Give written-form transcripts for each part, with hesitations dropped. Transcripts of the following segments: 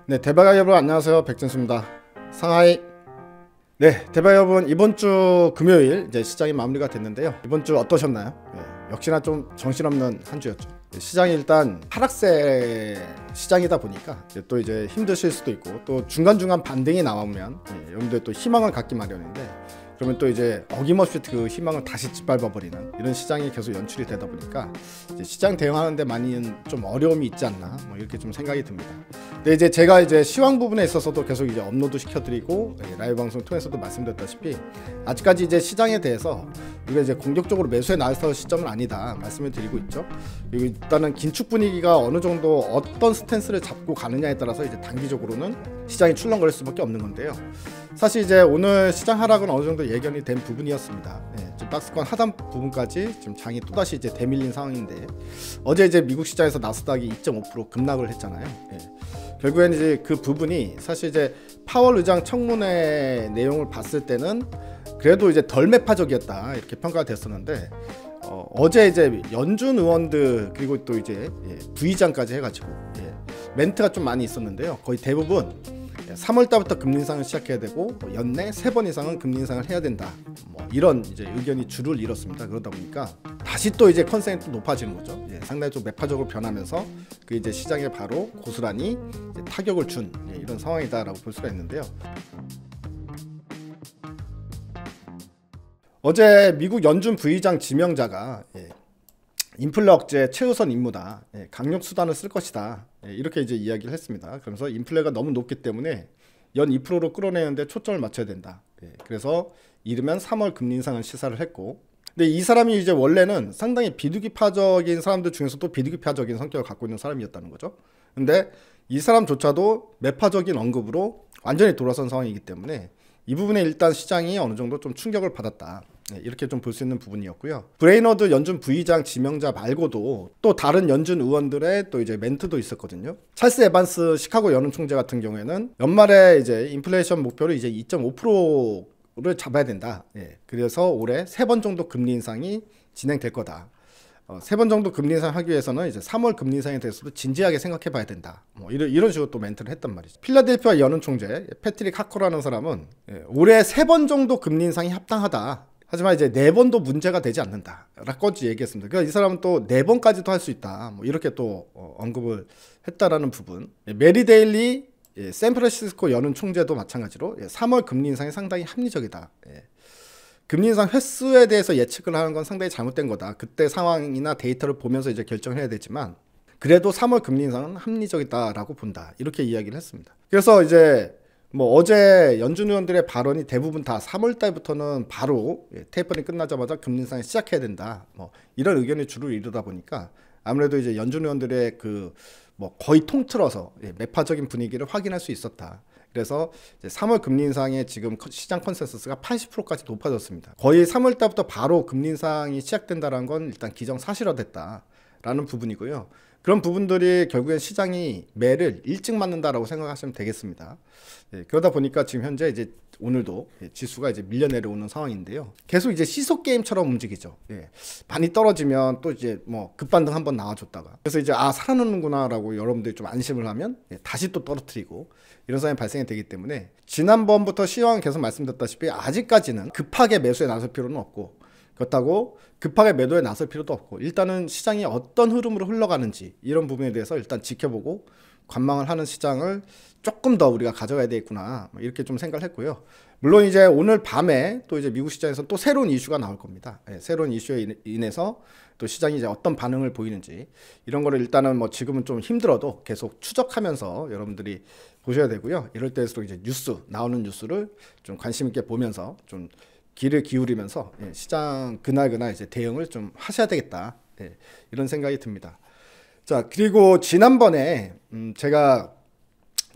네, 대박 여러분 안녕하세요. 백진수입니다. 상하이. 네, 대박 여러분 이번 주 금요일 이제 시장이 마무리가 됐는데요. 이번 주 어떠셨나요? 네, 역시나 좀 정신없는 한 주였죠. 네, 시장이 일단 하락세 시장이다 보니까 또 이제 힘드실 수도 있고 또 중간중간 반등이 나오면 여러분들 또 희망을 갖기 마련인데 그러면 또 이제 어김없이 그 희망을 다시 짓밟아버리는 이런 시장이 계속 연출이 되다 보니까 이제 시장 대응하는데 많이 좀 어려움이 있지 않나 뭐 이렇게 좀 생각이 듭니다. 근데 이제 제가 이제 시황 부분에 있어서도 계속 이제 업로드 시켜드리고 라이브 방송 통해서도 말씀드렸다시피 아직까지 이제 시장에 대해서 우리가 이제 공격적으로 매수에 나설 시점은 아니다 말씀을 드리고 있죠. 그리고 일단은 긴축 분위기가 어느 정도 어떤 스탠스를 잡고 가느냐에 따라서 이제 단기적으로는 시장이 출렁거릴 수밖에 없는 건데요. 사실 이제 오늘 시장 하락은 어느 정도 예견이 된 부분이었습니다. 지금 박스권 하단 부분까지 지금 장이 또다시 이제 대밀린 상황인데 어제 이제 미국 시장에서 나스닥이 2.5% 급락을 했잖아요. 결국엔 이제 그 부분이 사실 이제 파월 의장 청문회 내용을 봤을 때는 그래도 이제 덜 매파적이었다 이렇게 평가가 됐었는데 어제 이제 연준 의원들 그리고 또 이제 부의장까지 해가지고 멘트가 좀 많이 있었는데요. 거의 대부분 3월 달부터 금리 인상을 시작해야 되고 연내 3번 이상은 금리 인상을 해야 된다. 뭐 이런 이제 의견이 줄을 이뤘습니다. 그러다 보니까 다시 또 이제 컨센이 높아지는 거죠. 상당히 좀 매파적으로 변하면서 그 이제 시장에 바로 고스란히 이제 타격을 준 이런 상황이다라고 볼 수가 있는데요. 어제 미국 연준 부의장 지명자가 인플레 억제 최우선 임무다. 강력 수단을 쓸 것이다. 이렇게 이제 이야기를 했습니다. 그러면서 인플레가 너무 높기 때문에 연 2%로 끌어내는데 초점을 맞춰야 된다. 그래서 이르면 3월 금리 인상을 시사를 했고, 근데 이 사람이 이제 원래는 상당히 비두기파적인 사람들 중에서도 비두기파적인 성격을 갖고 있는 사람이었다는 거죠. 근데 이 사람조차도 매파적인 언급으로 완전히 돌아선 상황이기 때문에 이 부분에 일단 시장이 어느 정도 좀 충격을 받았다. 이렇게 좀 볼 수 있는 부분이었고요. 브레이너드 연준 부의장 지명자 말고도 또 다른 연준 의원들의 또 이제 멘트도 있었거든요. 찰스 에반스 시카고 연은 총재 같은 경우에는 연말에 이제 인플레이션 목표를 이제 2.5%를 잡아야 된다. 그래서 올해 3번 정도 금리 인상이 진행될 거다. 3번 정도 금리 인상하기 위해서는 이제 3월 금리 인상에 대해서도 진지하게 생각해 봐야 된다. 뭐 이런 식으로 또 멘트를 했단 말이죠. 필라델피아 연은 총재 패트릭 하커라는 사람은 올해 3번 정도 금리 인상이 합당하다. 하지만 이제 4번도 문제가 되지 않는다 라고 얘기했습니다. 그러니까 이 사람은 또 4번까지도 할 수 있다 뭐 이렇게 또 언급을 했다라는 부분. 메리 데일리 샌프란시스코 연은 총재도 마찬가지로 3월 금리 인상이 상당히 합리적이다. 금리 인상 횟수에 대해서 예측을 하는 건 상당히 잘못된 거다. 그때 상황이나 데이터를 보면서 이제 결정을 해야 되지만 그래도 3월 금리 인상은 합리적이다라고 본다. 이렇게 이야기를 했습니다. 그래서 이제 뭐 어제 연준 의원들의 발언이 대부분 다 3월 달부터는 바로 테이퍼링 끝나자마자 금리 인상을 시작해야 된다. 뭐 이런 의견이 주를 이루다 보니까 아무래도 이제 연준 의원들의 그 뭐 거의 통틀어서 매파적인 분위기를 확인할 수 있었다. 그래서 이제 3월 금리 인상의 지금 시장 컨센서스가 80%까지 높아졌습니다. 거의 3월 달부터 바로 금리 인상이 시작된다는 건 일단 기정사실화됐다라는 부분이고요. 그런 부분들이 결국엔 시장이 매를 일찍 맞는다라고 생각하시면 되겠습니다. 그러다 보니까 지금 현재 이제 오늘도 지수가 이제 밀려 내려오는 상황인데요. 계속 이제 시속 게임처럼 움직이죠. 많이 떨어지면 또 이제 뭐 급반등 한번 나와줬다가 그래서 이제 살아나는구나라고 여러분들이 좀 안심을 하면 다시 또 떨어뜨리고 이런 상황이 발생이 되기 때문에 지난번부터 시황 계속 말씀드렸다시피 아직까지는 급하게 매수에 나설 필요는 없고 그렇다고 급하게 매도에 나설 필요도 없고 일단은 시장이 어떤 흐름으로 흘러가는지 이런 부분에 대해서 일단 지켜보고 관망을 하는 시장을 조금 더 우리가 가져가야 되겠구나 이렇게 좀 생각을 했고요. 물론 이제 오늘 밤에 또 이제 미국 시장에서 또 새로운 이슈가 나올 겁니다. 새로운 이슈에 인해서 또 시장이 이제 어떤 반응을 보이는지 이런 거를 일단은 뭐 지금은 좀 힘들어도 계속 추적하면서 여러분들이 보셔야 되고요. 이럴 때일수록 이제 나오는 뉴스를 좀 관심 있게 보면서 좀 귀를 기울이면서 시장 그날 이제 대응을 좀 하셔야 되겠다 이런 생각이 듭니다. 자, 그리고 지난번에 제가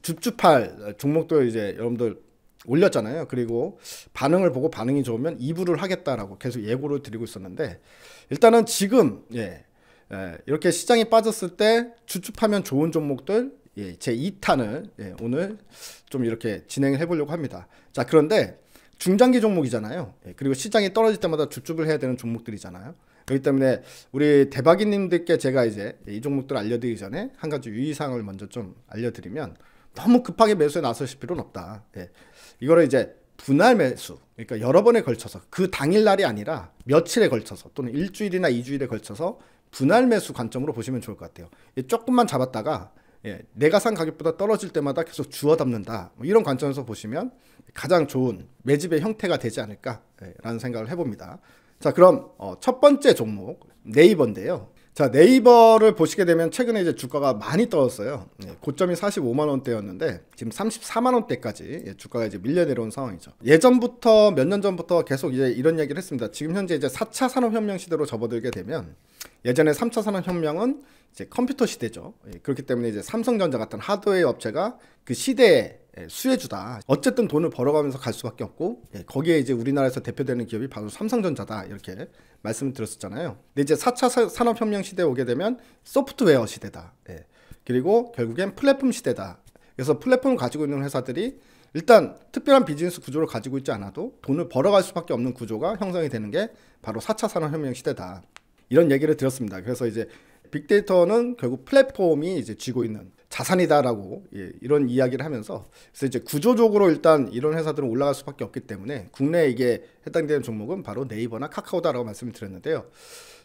줍줍할 종목들 이제 여러분들 올렸잖아요. 그리고 반응을 보고 반응이 좋으면 2부를 하겠다라고 계속 예고를 드리고 있었는데 일단은 지금 이렇게 시장이 빠졌을 때 줍줍하면 좋은 종목들 제 2탄을 오늘 좀 이렇게 진행을 해보려고 합니다. 자, 그런데 중장기 종목이잖아요. 그리고 시장이 떨어질 때마다 줍줍을 해야 되는 종목들이잖아요. 그렇기 때문에 우리 대박이님들께 제가 이제 이 종목들 알려드리기 전에 한 가지 유의사항을 먼저 좀 알려드리면 너무 급하게 매수에 나서실 필요는 없다. 예. 이거를 이제 분할 매수, 그러니까 여러 번에 걸쳐서 그 당일날이 아니라 며칠에 걸쳐서 또는 일주일이나 2주일에 걸쳐서 분할 매수 관점으로 보시면 좋을 것 같아요. 조금만 잡았다가 내가 산 가격보다 떨어질 때마다 계속 주워 담는다. 뭐 이런 관점에서 보시면 가장 좋은 매집의 형태가 되지 않을까라는 생각을 해봅니다. 자, 그럼 첫 번째 종목 네이버인데요. 자, 네이버를 보시게 되면 최근에 이제 주가가 많이 떨어졌어요. 고점이 45만 원대였는데 지금 34만 원대까지 주가가 이제 밀려 내려온 상황이죠. 예전부터 몇 년 전부터 계속 이제 이런 얘기를 했습니다. 지금 현재 이제 4차 산업혁명 시대로 접어들게 되면 예전에 3차 산업혁명은 이제 컴퓨터 시대죠. 그렇기 때문에 이제 삼성전자 같은 하드웨어 업체가 그 시대의 수혜주다. 어쨌든 돈을 벌어가면서 갈 수밖에 없고 거기에 이제 우리나라에서 대표되는 기업이 바로 삼성전자다. 이렇게 말씀을 드렸었잖아요. 근데 이제 4차 산업혁명 시대에 오게 되면 소프트웨어 시대다. 그리고 결국엔 플랫폼 시대다. 그래서 플랫폼을 가지고 있는 회사들이 일단 특별한 비즈니스 구조를 가지고 있지 않아도 돈을 벌어갈 수밖에 없는 구조가 형성이 되는 게 바로 4차 산업혁명 시대다. 이런 얘기를 드렸습니다. 그래서 이제 빅데이터는 결국 플랫폼이 이제 쥐고 있는 자산이다라고 이런 이야기를 하면서 그래서 이제 구조적으로 일단 이런 회사들은 올라갈 수밖에 없기 때문에 국내에 이게 해당되는 종목은 바로 네이버나 카카오다라고 말씀을 드렸는데요.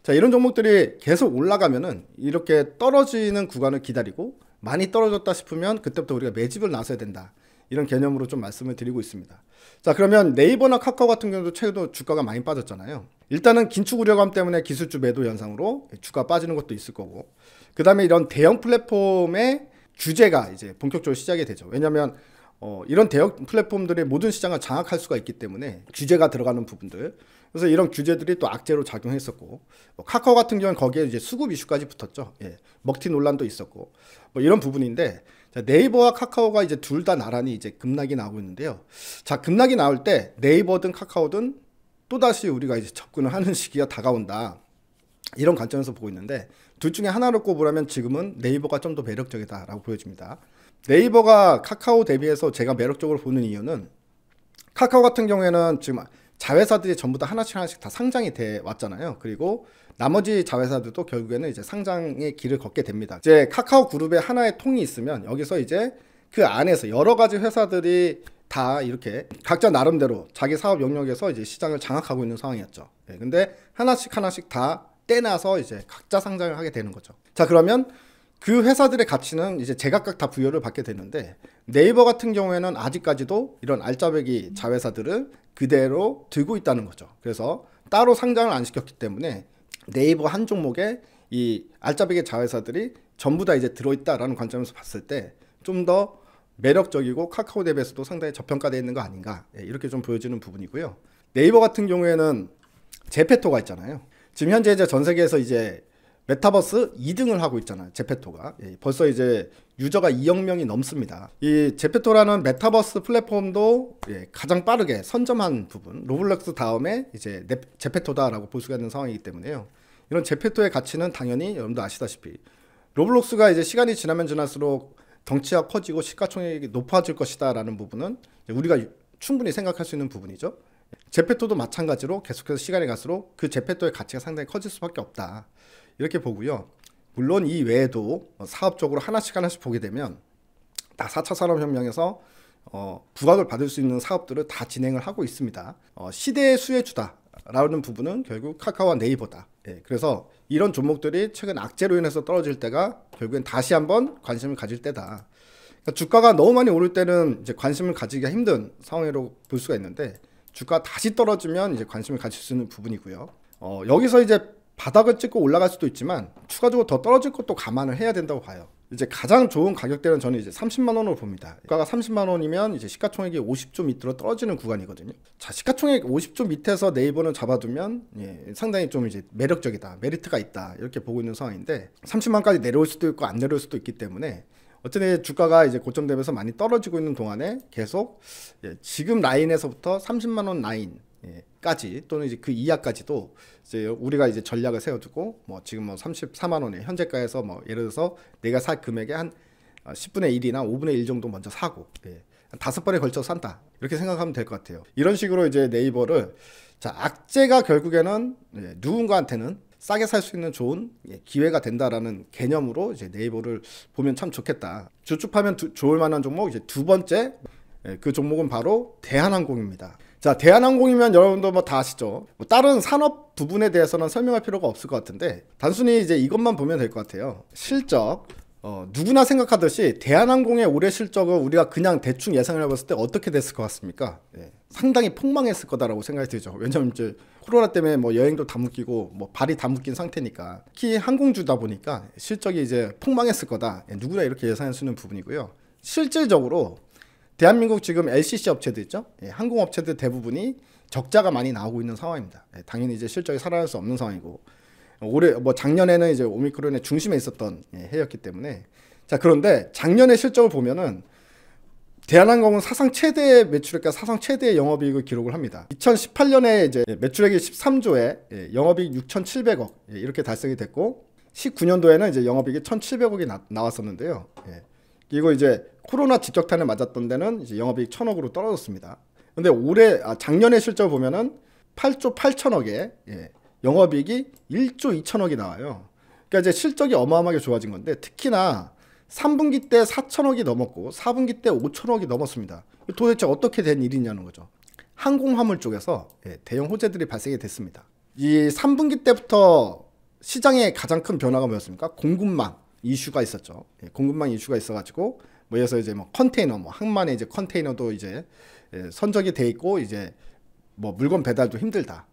자, 이런 종목들이 계속 올라가면은 이렇게 떨어지는 구간을 기다리고 많이 떨어졌다 싶으면 그때부터 우리가 매집을 나서야 된다. 이런 개념으로 좀 말씀을 드리고 있습니다. 자, 그러면 네이버나 카카오 같은 경우도 최근 주가가 많이 빠졌잖아요. 일단은 긴축 우려감 때문에 기술주 매도 현상으로 주가 빠지는 것도 있을 거고, 그 다음에 이런 대형 플랫폼의 규제가 이제 본격적으로 시작이 되죠. 왜냐하면 이런 대형 플랫폼들이 모든 시장을 장악할 수가 있기 때문에 규제가 들어가는 부분들, 그래서 이런 규제들이 또 악재로 작용했었고, 카카오 같은 경우는 거기에 이제 수급 이슈까지 붙었죠. 먹튀 논란도 있었고, 뭐 이런 부분인데, 자, 네이버와 카카오가 이제 둘 다 나란히 이제 급락이 나오고 있는데요. 자, 급락이 나올 때 네이버든 카카오든 또다시 우리가 이제 접근을 하는 시기가 다가온다. 이런 관점에서 보고 있는데, 둘 중에 하나를 꼽으라면 지금은 네이버가 좀 더 매력적이다라고 보여집니다. 네이버가 카카오 대비해서 제가 매력적으로 보는 이유는, 카카오 같은 경우에는 지금 자회사들이 전부 다 하나씩 다 상장이 돼 왔잖아요. 그리고 나머지 자회사들도 결국에는 이제 상장의 길을 걷게 됩니다. 이제 카카오 그룹에 하나의 통이 있으면 여기서 이제 그 안에서 여러 가지 회사들이 다 이렇게 각자 나름대로 자기 사업 영역에서 이제 시장을 장악하고 있는 상황이었죠. 근데 하나씩 다 떼나서 이제 각자 상장을 하게 되는 거죠. 자, 그러면 그 회사들의 가치는 이제 제각각 다 부여를 받게 되는데, 네이버 같은 경우에는 아직까지도 이런 알짜배기 자회사들을 그대로 들고 있다는 거죠. 그래서 따로 상장을 안 시켰기 때문에 네이버 한 종목에 이 알짜배기 자회사들이 전부 다 이제 들어있다라는 관점에서 봤을 때 좀 더 매력적이고 카카오 대비해서도 상당히 저평가되어 있는 거 아닌가, 이렇게 좀 보여지는 부분이고요. 네이버 같은 경우에는 제페토가 있잖아요. 지금 현재 이제 전 세계에서 이제 메타버스 2등을 하고 있잖아요. 제페토가. 벌써 이제 유저가 2억 명이 넘습니다. 이 제페토라는 메타버스 플랫폼도 가장 빠르게 선점한 부분, 로블록스 다음에 이제 제페토다라고 볼 수가 있는 상황이기 때문에요. 이런 제페토의 가치는 당연히 여러분도 아시다시피 로블록스가 이제 시간이 지나면 지날수록 덩치가 커지고 시가총액이 높아질 것이다 라는 부분은 우리가 충분히 생각할 수 있는 부분이죠. 제페토도 마찬가지로 계속해서 시간이 갈수록 그 제페토의 가치가 상당히 커질 수밖에 없다, 이렇게 보고요. 물론 이 외에도 사업적으로 하나씩 보게 되면 다 4차 산업혁명에서 부각을 받을 수 있는 사업들을 다 진행을 하고 있습니다. 시대의 수혜주다라는 부분은 결국 카카오와 네이버다. 그래서 이런 종목들이 최근 악재로 인해서 떨어질 때가 결국엔 다시 한번 관심을 가질 때다. 그러니까 주가가 너무 많이 오를 때는 이제 관심을 가지기가 힘든 상황으로 볼 수가 있는데, 주가 다시 떨어지면 이제 관심을 가질 수 있는 부분이고요. 여기서 이제 바닥을 찍고 올라갈 수도 있지만 추가적으로 더 떨어질 것도 감안을 해야 된다고 봐요. 이제 가장 좋은 가격대는 저는 이제 30만 원으로 봅니다. 주가가 30만 원이면 이제 시가총액이 50조 밑으로 떨어지는 구간이거든요. 자, 시가총액 50조 밑에서 네이버는 잡아두면 상당히 좀 이제 매력적이다, 메리트가 있다, 이렇게 보고 있는 상황인데, 30만까지 내려올 수도 있고 안 내려올 수도 있기 때문에 어쨌든 주가가 이제 고점 대비해서 많이 떨어지고 있는 동안에 계속 지금 라인에서부터 30만 원 라인 까지 또는 이제 그 이하까지도 이제 우리가 이제 전략을 세워두고, 뭐 지금 뭐 34만 원에 현재가에서 뭐 예를 들어서 내가 살 금액의 한 10분의 1이나 5분의 1 정도 먼저 사고, 한 5번에 걸쳐 산다, 이렇게 생각하면 될 것 같아요. 이런 식으로 이제 네이버를, 자, 악재가 결국에는 누군가한테는 싸게 살 수 있는 좋은 기회가 된다라는 개념으로 이제 네이버를 보면 참 좋겠다. 주축하면 좋을 만한 종목 이제 두 번째, 그 종목은 바로 대한항공입니다. 자, 대한항공이면 여러분도 뭐 다 아시죠? 뭐 다른 산업 부분에 대해서는 설명할 필요가 없을 것 같은데 단순히 이제 이것만 보면 될 것 같아요. 실적, 누구나 생각하듯이 대한항공의 올해 실적을 우리가 그냥 대충 예상을 해봤을 때 어떻게 됐을 것 같습니까? 상당히 폭망했을 거다라고 생각이 들죠. 왜냐면 이제 코로나 때문에 뭐 여행도 다 묶이고 뭐 발이 다 묶인 상태니까, 특히 항공주다 보니까 실적이 이제 폭망했을 거다. 누구나 이렇게 예상할 수 있는 부분이고요. 실질적으로 대한민국 지금 LCC 업체들 있죠? 항공업체들 대부분이 적자가 많이 나오고 있는 상황입니다. 당연히 이제 실적이 살아날 수 없는 상황이고, 올해 뭐 작년에는 이제 오미크론의 중심에 있었던 해였기 때문에. 자, 그런데 작년의 실적을 보면은 대한항공은 사상 최대 매출액과 사상 최대의 영업이익을 기록을 합니다. 2018년에 이제 매출액이 13조에 영업이익 6,700억 이렇게 달성이 됐고, 19년도에는 이제 영업이익이 1,700억이 나왔었는데요. 그리고 이제 코로나 직격탄을 맞았던 데는 이제 영업이익 1,000억으로 떨어졌습니다. 근데 작년의 실적을 보면은 8조 8천억에 영업이익이 1조 2천억이 나와요. 그러니까 이제 실적이 어마어마하게 좋아진 건데, 특히나 3분기 때 4천억이 넘었고 4분기 때 5천억이 넘었습니다. 도대체 어떻게 된 일이냐는 거죠. 항공화물 쪽에서 대형 호재들이 발생이 됐습니다. 이 3분기 때부터 시장의 가장 큰 변화가 뭐였습니까? 공급망 이슈가 있었죠. 공급망 이슈가 있어가지고 뭐 예를 들어서 이제 뭐 컨테이너, 뭐 항만의 이제 컨테이너도 이제 선적이 돼 있고 이제 뭐 물건 배달도 힘들다.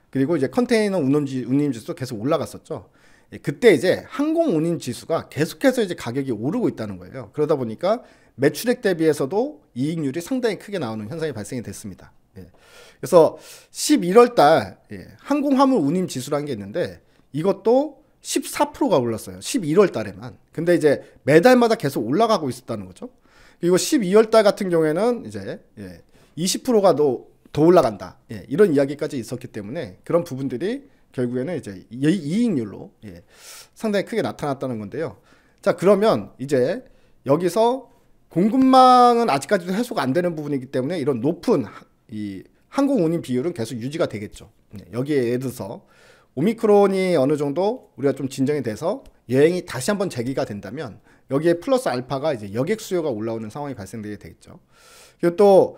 그리고 이제 컨테이너 운임 지수도 계속 올라갔었죠. 그때 이제 항공 운임 지수가 계속해서 이제 가격이 오르고 있다는 거예요. 그러다 보니까 매출액 대비해서도 이익률이 상당히 크게 나오는 현상이 발생이 됐습니다. 그래서 11월 달 항공 화물 운임 지수라는 게 있는데, 이것도 14%가 올랐어요. 11월 달에만. 근데 이제 매달마다 계속 올라가고 있었다는 거죠. 그리고 12월 달 같은 경우에는 이제 20%가 더 올라간다. 이런 이야기까지 있었기 때문에 그런 부분들이 결국에는 이제 이익률로 상당히 크게 나타났다는 건데요. 자, 그러면 이제 여기서 공급망은 아직까지도 해소가 안 되는 부분이기 때문에 이런 높은 이 항공 운임 비율은 계속 유지가 되겠죠. 여기에 예를 들어서 오미크론이 어느 정도 우리가 좀 진정이 돼서 여행이 다시 한번 재개가 된다면 여기에 플러스 알파가 이제 여객 수요가 올라오는 상황이 발생되게 되겠죠. 그리고 또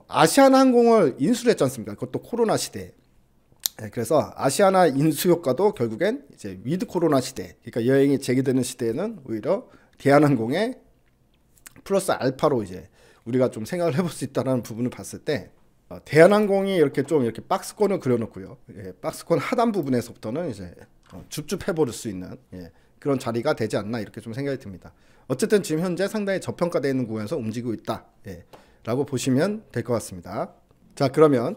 아시아나항공을 인수를 했지 않습니까? 그것도 코로나 시대에. 그래서 아시아나 인수 효과도 결국엔 이제 위드 코로나 시대, 그러니까 여행이 재개되는 시대에는 오히려 대한항공의 플러스 알파로 이제 우리가 좀 생각을 해볼 수 있다는 부분을 봤을 때, 대한항공이 이렇게 좀 이렇게 박스권을 그려놓고요. 박스권 하단 부분에서부터는 이제 줍줍해버릴 수 있는 그런 자리가 되지 않나 이렇게 좀 생각이 듭니다. 어쨌든 지금 현재 상당히 저평가되어 있는 구간에서 움직이고 있다 라고 보시면 될 것 같습니다. 자, 그러면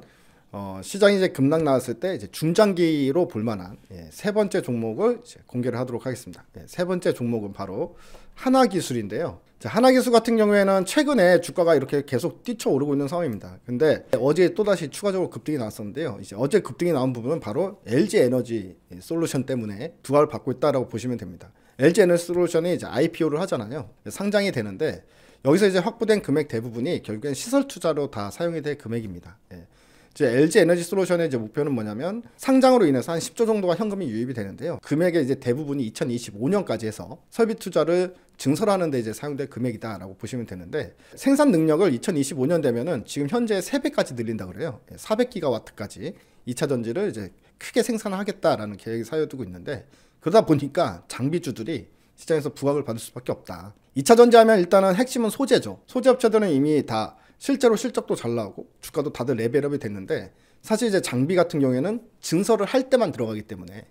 시장이 이제 급락 나왔을 때 이제 중장기로 볼만한 세 번째 종목을 이제 공개를 하도록 하겠습니다. 세 번째 종목은 바로 하나기술인데요. 자, 하나기술 같은 경우에는 최근에 주가가 이렇게 계속 뛰쳐오르고 있는 상황입니다. 근데 어제 또다시 추가적으로 급등이 나왔었는데요. 이제 어제 급등이 나온 부분은 바로 LG 에너지 솔루션 때문에 부활을 받고 있다라고 보시면 됩니다. LG 에너지 솔루션이 이제 IPO를 하잖아요. 상장이 되는데 여기서 이제 확보된 금액 대부분이 결국엔 시설 투자로 다 사용이 될 금액입니다. 이제 LG 에너지 솔루션의 이제 목표는 뭐냐면 상장으로 인해서 한 10조 정도가 현금이 유입이 되는데요. 금액의 이제 대부분이 2025년까지 해서 설비 투자를 증설하는 데 이제 사용될 금액이다라고 보시면 되는데, 생산 능력을 2025년 되면은 지금 현재 3배까지 늘린다 그래요. 400기가와트까지 2차 전지를 이제 크게 생산하겠다라는 계획이 사유두고 있는데, 그러다 보니까 장비주들이 시장에서 부각을 받을 수밖에 없다. 2차 전지하면 일단은 핵심은 소재죠. 소재 업체들은 이미 다 실제로 실적도 잘 나오고 주가도 다들 레벨업이 됐는데, 사실 이제 장비 같은 경우에는 증설을 할 때만 들어가기 때문에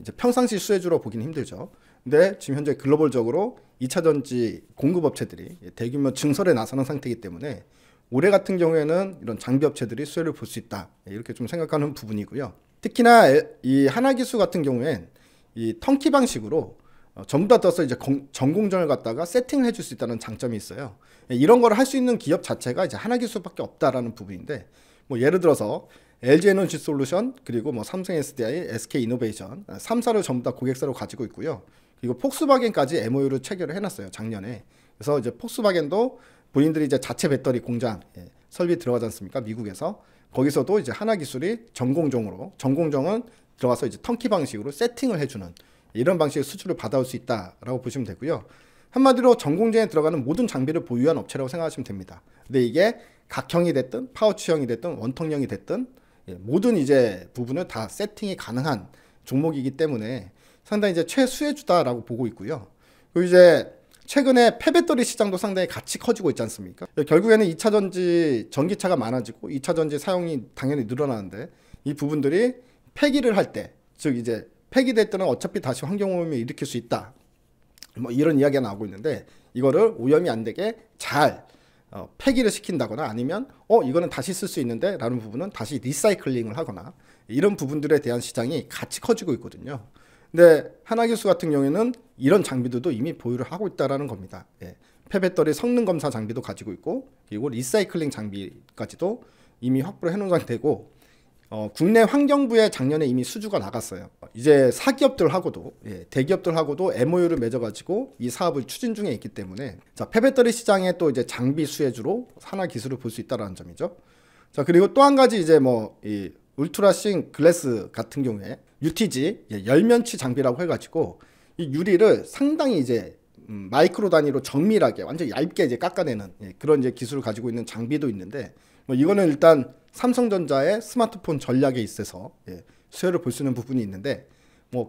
이제 평상시 수혜주로 보기는 힘들죠. 근데 지금 현재 글로벌적으로 2차 전지 공급 업체들이 대규모 증설에 나서는 상태이기 때문에 올해 같은 경우에는 이런 장비 업체들이 수혜를 볼 수 있다, 이렇게 좀 생각하는 부분이고요. 특히나 이 하나기술 같은 경우엔 이 턴키 방식으로 전부 다 떠서 이제 전공정을 갖다가 세팅을 해줄 수 있다는 장점이 있어요. 이런 걸 할 수 있는 기업 자체가 이제 하나기술밖에 없다라는 부분인데, 뭐 예를 들어서 LG 에너지 솔루션, 그리고 뭐 삼성 SDI, SK 이노베이션 3사를 전부 다 고객사로 가지고 있고요. 그리고 폭스바겐까지 MOU를 체결을 해놨어요, 작년에. 그래서 이제 폭스바겐도 본인들이 이제 자체 배터리 공장 설비 들어가지 않습니까? 미국에서. 거기서도 이제 하나기술이 전공정으로, 전공정은 들어가서 이제 턴키 방식으로 세팅을 해주는 이런 방식의 수주를 받아올 수 있다라고 보시면 되고요. 한마디로 전공정에 들어가는 모든 장비를 보유한 업체라고 생각하시면 됩니다. 근데 이게 각형이 됐든 파우치형이 됐든 원통형이 됐든 모든 이제 부분을 다 세팅이 가능한 종목이기 때문에 상당히 이제 최수혜주다라고 보고 있고요. 그리고 이제 최근에 폐배터리 시장도 상당히 같이 커지고 있지 않습니까? 결국에는 2차 전지 전기차가 많아지고 2차 전지 사용이 당연히 늘어나는데 이 부분들이 폐기를 할 때, 즉 이제 폐기될 때는 어차피 다시 환경오염을 일으킬 수 있다. 뭐 이런 이야기가 나오고 있는데 이거를 오염이 안 되게 잘 폐기를 시킨다거나 아니면 이거는 다시 쓸 수 있는데 라는 부분은 다시 리사이클링을 하거나 이런 부분들에 대한 시장이 같이 커지고 있거든요. 근데 하나기수 같은 경우에는 이런 장비들도 이미 보유를 하고 있다라는 겁니다. 예. 폐배터리 성능 검사 장비도 가지고 있고 그리고 리사이클링 장비까지도 이미 확보를 해놓은 상태고 국내 환경부에 작년에 이미 수주가 나갔어요. 이제 사기업들하고도 대기업들하고도 MOU를 맺어가지고 이 사업을 추진 중에 있기 때문에 자, 폐배터리 시장에 또 이제 장비 수혜주로 하나기술을 볼 수 있다는 점이죠. 자, 그리고 또 한 가지 이제 이 울트라싱 글래스 같은 경우에 UTG 열면치 장비라고 해가지고 이 유리를 상당히 이제 마이크로 단위로 정밀하게 완전 얇게 이제 깎아내는 그런 이제 기술을 가지고 있는 장비도 있는데 이거는 일단 삼성전자의 스마트폰 전략에 있어서 수혜를 볼 수 있는 부분이 있는데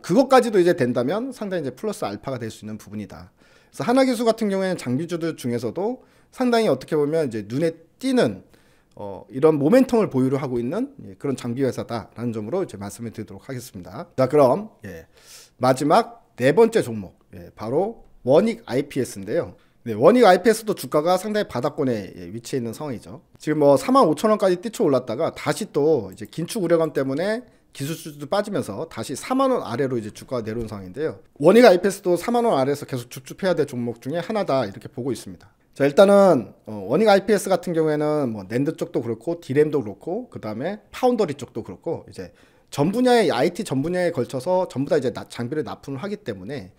그것까지도 이제 된다면 상당히 이제 플러스 알파가 될 수 있는 부분이다. 그래서 하나기술 같은 경우에는 장비주들 중에서도 상당히 어떻게 보면 이제 눈에 띄는 이런 모멘텀을 보유를 하고 있는 그런 장비 회사다라는 점으로 이제 말씀을 드리도록 하겠습니다. 자, 그럼 마지막 네 번째 종목 바로 원익 IPS인데요. 네, 원익 IPS도 주가가 상당히 바닥권에 위치해 있는 상황이죠. 지금 45,000원까지 뛰쳐올랐다가 다시 또 이제 긴축 우려감 때문에 기술주도 빠지면서 다시 4만원 아래로 이제 주가가 내려온 상황인데요. 원익 IPS도 4만원 아래에서 계속 줍줍해야 될 종목 중에 하나다 이렇게 보고 있습니다. 자, 일단은 원익 IPS 같은 경우에는 낸드 쪽도 그렇고 디램도 그렇고 그 다음에 파운더리 쪽도 그렇고 이제 전 분야의 IT 전 분야에 걸쳐서 전부 다 이제 장비를 납품을 하기 때문에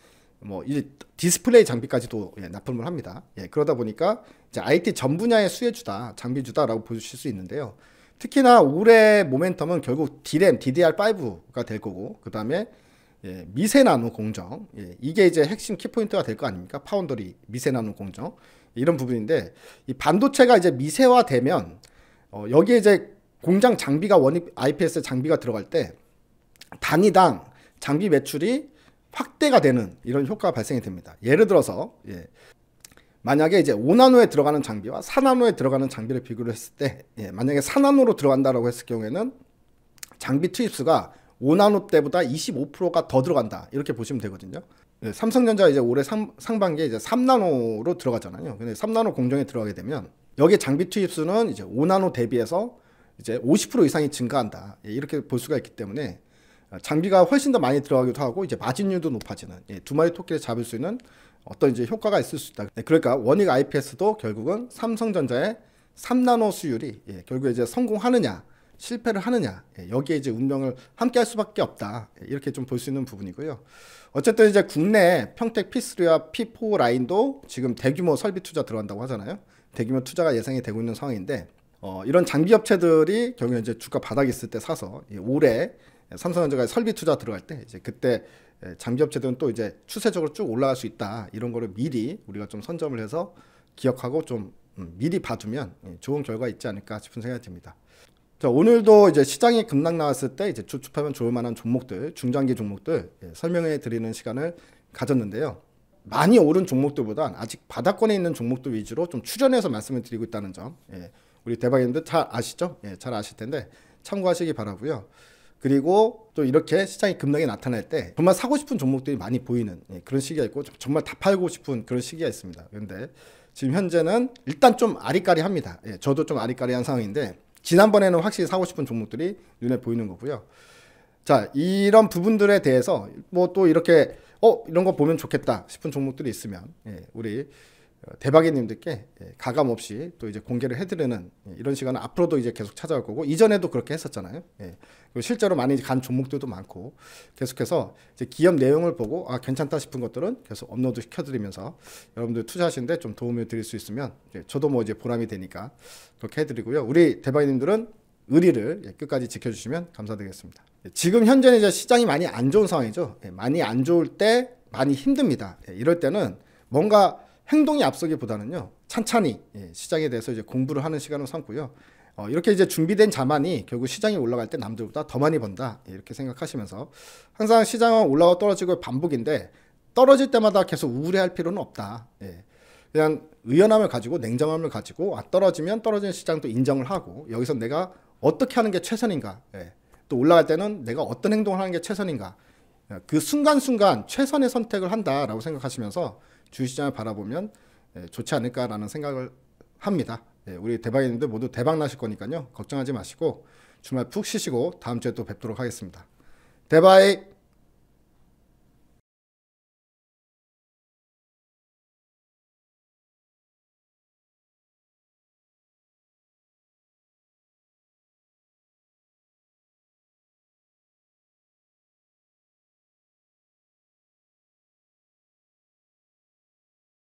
이제 디스플레이 장비까지도 납품을 합니다. 그러다 보니까 이제 IT 전 분야의 수혜주다, 장비주다라고 보실 수 있는데요. 특히나 올해 모멘텀은 결국 디램, DDR5가 될 거고, 그 다음에 미세 나노 공정, 이게 이제 핵심 키포인트가 될 거 아닙니까? 파운더리, 미세 나노 공정 이런 부분인데 이 반도체가 이제 미세화되면 여기에 이제 공장 장비가 원익 IPS 장비가 들어갈 때 단위당 장비 매출이 확대가 되는 이런 효과가 발생이 됩니다. 예를 들어서 만약에 이제 5나노에 들어가는 장비와 4나노에 들어가는 장비를 비교를 했을 때 만약에 4나노로 들어간다라고 했을 경우에는 장비 투입수가 5나노 때보다 25%가 더 들어간다 이렇게 보시면 되거든요. 삼성전자 이제 올해 상반기에 이제 3나노로 들어가잖아요. 근데 3나노 공정에 들어가게 되면 여기 장비 투입수는 이제 5나노 대비해서 이제 50% 이상이 증가한다 이렇게 볼 수가 있기 때문에 장비가 훨씬 더 많이 들어가기도 하고 이제 마진율도 높아지는 두 마리 토끼를 잡을 수 있는 어떤 이제 효과가 있을 수 있다. 그러니까 원익 IPS도 결국은 삼성전자의 3나노 수율이 결국에 이제 성공하느냐 실패를 하느냐 여기에 이제 운명을 함께할 수밖에 없다 이렇게 좀 볼 수 있는 부분이고요. 어쨌든 이제 국내 평택 P3와 P4 라인도 지금 대규모 설비 투자 들어간다고 하잖아요. 대규모 투자가 예상이 되고 있는 상황인데 이런 장비 업체들이 결국에 이제 주가 바닥이 있을 때 사서 올해 삼성전자가 설비 투자 들어갈 때 이제 그때 장비 업체들은 또 이제 추세적으로 쭉 올라갈 수 있다 이런 거를 미리 우리가 좀 선점을 해서 기억하고 좀 미리 봐두면 좋은 결과 있지 않을까 싶은 생각이 듭니다. 자, 오늘도 이제 시장이 급락 나왔을 때 이제 주축하면 좋을 만한 종목들, 중장기 종목들 설명해 드리는 시간을 가졌는데요. 많이 오른 종목들보단 아직 바닥권에 있는 종목들 위주로 좀 추려내서 말씀을 드리고 있다는 점, 우리 대박인들 잘 아시죠? 잘 아실 텐데 참고하시기 바라고요. 그리고 또 이렇게 시장이 급락이 나타날 때 정말 사고 싶은 종목들이 많이 보이는 그런 시기가 있고 정말 다 팔고 싶은 그런 시기가 있습니다. 그런데 지금 현재는 일단 좀 아리까리합니다. 저도 좀 아리까리한 상황인데 지난번에는 확실히 사고 싶은 종목들이 눈에 보이는 거고요. 자, 이런 부분들에 대해서 또 이렇게 이런 거 보면 좋겠다 싶은 종목들이 있으면 우리 대박이님들께 가감 없이 또 이제 공개를 해드리는 이런 시간은 앞으로도 이제 계속 찾아올 거고 이전에도 그렇게 했었잖아요. 그리고 실제로 많이 간 종목들도 많고 계속해서 이제 기업 내용을 보고 괜찮다 싶은 것들은 계속 업로드 시켜드리면서 여러분들 투자하시는데 좀 도움을 드릴 수 있으면 저도 이제 보람이 되니까 그렇게 해드리고요. 우리 대박이님들은 의리를 끝까지 지켜주시면 감사드리겠습니다. 지금 현재는 이제 시장이 많이 안 좋은 상황이죠. 많이 안 좋을 때 많이 힘듭니다. 이럴 때는 뭔가 행동이 앞서기보다는요, 찬찬히 시장에 대해서 이제 공부를 하는 시간을 삼고요. 이렇게 이제 준비된 자만이 결국 시장이 올라갈 때 남들보다 더 많이 번다. 이렇게 생각하시면서 항상 시장은 올라가 떨어지고 반복인데 떨어질 때마다 계속 우울해할 필요는 없다. 그냥 의연함을 가지고 냉정함을 가지고 떨어지면 떨어지는 시장도 인정을 하고 여기서 내가 어떻게 하는 게 최선인가, 또 올라갈 때는 내가 어떤 행동을 하는 게 최선인가, 그 순간순간 최선의 선택을 한다라고 생각하시면서 주식시장을 바라보면 좋지 않을까라는 생각을 합니다. 우리 대박이님들 모두 대박 나실 거니까요. 걱정하지 마시고 주말 푹 쉬시고 다음 주에 또 뵙도록 하겠습니다. 대박!